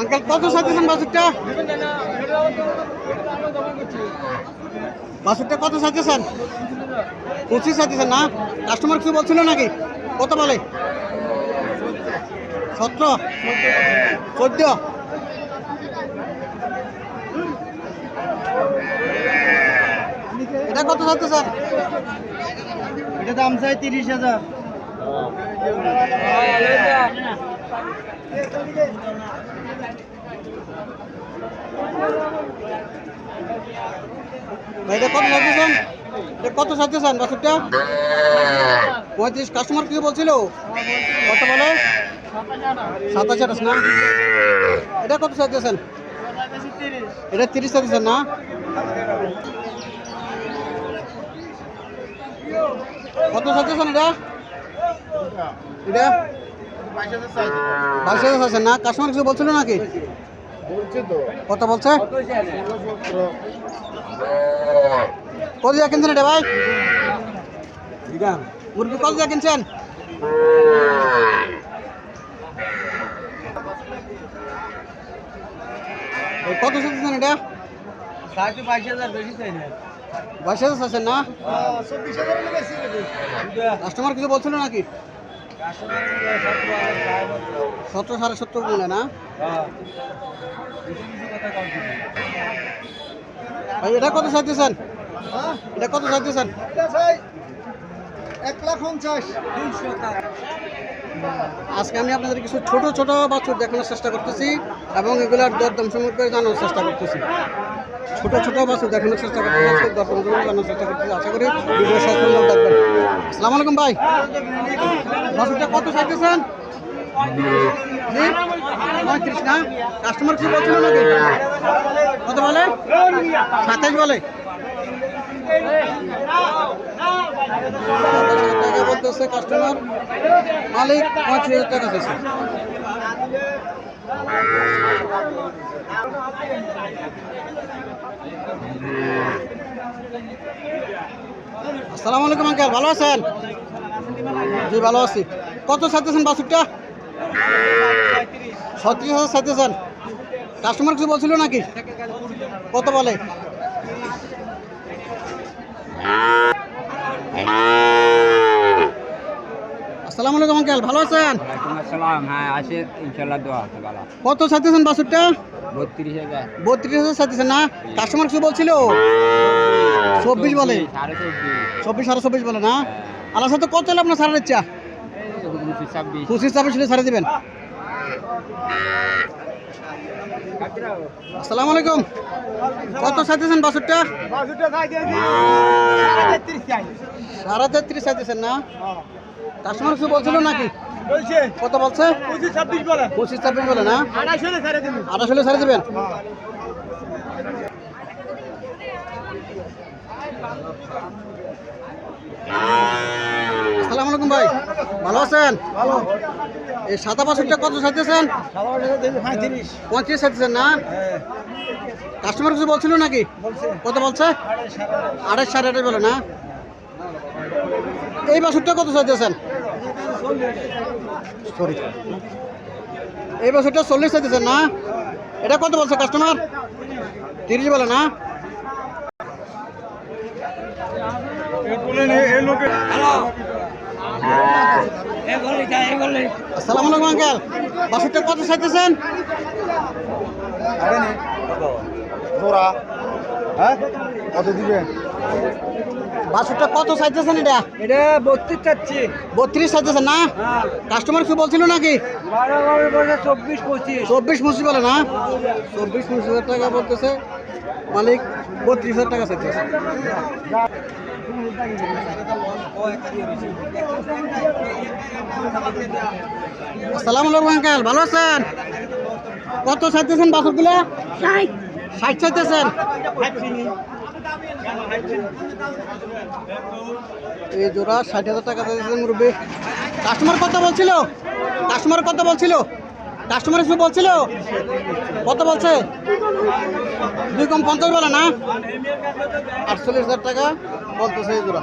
Uncle কত চাইতেছেন বাছুরটা? বাছুরটা কত চাইতেছেন? 25 চাইতেছেন না? কাস্টমার কিছু বলছিল নাকি? কত বলে? 17, 14। এটা কত চাইতেছেন? এটা দাম চাই 30,000। এটা কত চাইতেছেন? এটা কত চাইতেছেন বাছুরটা? 35। কাস্টমার কিছু বলছিল? কত বলে? 27 না? এটা কত চাইতেছেন? এটা 30 চাইতেছেন না? কত চাইতেছেন এটা? এটা 22,000 চাইছেন না? কাস্টমার কিছু বলছিল নাকি? কত বলছে? কত দিয়ে কিনছেন এটা ভাই? মুরগি কত দিয়ে কিনছেন? কত চাইছেন এটা? 22,000 বেশি চাই না। 22,000 চাইছেন না? কাস্টমার কিছু বলছিল নাকি? 17, 17.5 বলে না? ভাই এটা কত চাইতেছেন? এটা কত চাইতেছেন? 1,50,000। আজকে আমি আপনাদের কিছু ছোট ছোট বাছুর দেখানোর চেষ্টা করতেছি এবং এগুলার দরদাম সম্পর্কে জানানোর চেষ্টা করতেছি। ছোট ছোট বাছুর দেখানোর চেষ্টা করতেছি, দরদাম জানানোর চেষ্টা করতেছি। আশা করি ভিডিও শেষ পর্যন্ত দেখবেন। আসসালামু আলাইকুম ভাই, বাছুরটা কত চাইতেছেন? 35 না? কাস্টমার কি বলছিল নাকি? কত বলে? 27 বলে। 27,000 টাকা বলতেছে কাস্টমার, মালিক 35,000 টাকা চাইছে। আসসালামু আলাইকুম আঙ্কেল, ভালো আছেন? জি ভালো আছি। কত চাইতেছেন বাছুরটা? 36,000 চাইতেছেন। কাস্টমার কিছু বলছিল নাকি? কত বলে? আসসালামু আলাইকুম আঙ্কেল, ভালো আছেন? হ্যাঁ আছে ইনশাআল্লাহ, দোয়া আছে ভালো। কত চাইতেছেন বাছুরটা? 32,000। 32,000 চাইতেছেন না? কাস্টমার কিছু বলছিল? 24 বলে। 24, 24.5 বলে না? আল্লাহ সাথে কত হলে আপনার ছাড়ার ইচ্ছা? 25, 26 ছাড়ে দিবেন। আসসালামু আলাইকুম, কত চাইতেছেন বাছুরটা? 33.5 চাইতেছেন না? কাস্টমার কিছু বলছিল নাকি? কত বলছে? 25, 26 বলে না? 28 ছাড়ে দিবেন। আসসালামু আলাইকুম ভাই, ভালো আছেন? এই সাদা বাছুরটা কত চাইতেছেন? 35 চাইতেছেন না? কাস্টমার কিছু বলছিল নাকি? কত বলছে? 28, 28.5 বলে না? এই বাছুরটা কত চাইতেছেন? সরি, এই বাছুরটা 40 চাইতেছেন না? এটা কত বলছে কাস্টমার? 30 বলে না? আসসালামু আলাইকুম আঙ্কেল, বাছুরটা কত চাইতেছেন? কত দিবেন? বাছুরটা কত চাইতেছেন? এটা 32 চাচ্ছি। 32 চাইতেছেন না? কাস্টমার কিছু বলছিল নাকি? 24-25। 24-25 বলে না? 24-25,000 টাকা বলতেছে মালিক, 32,000 টাকা চাইতেছে। আসসালামু আলাইকুম আঙ্কেল, ভালো আছেন? কত চাইতেছেন বাছুরগুলো? 60 চাইতেছেন। এই জোড়া 60,000 টাকা চাইতেছেন মুরব্বী। কাস্টমার কত বলছিল? কাস্টমার কত বলছিল? কাস্টমার কিছু বলছিল? কত বলছে? 2 কম 50 বলে না? 48,000 টাকা বলতেছে এই জোড়া।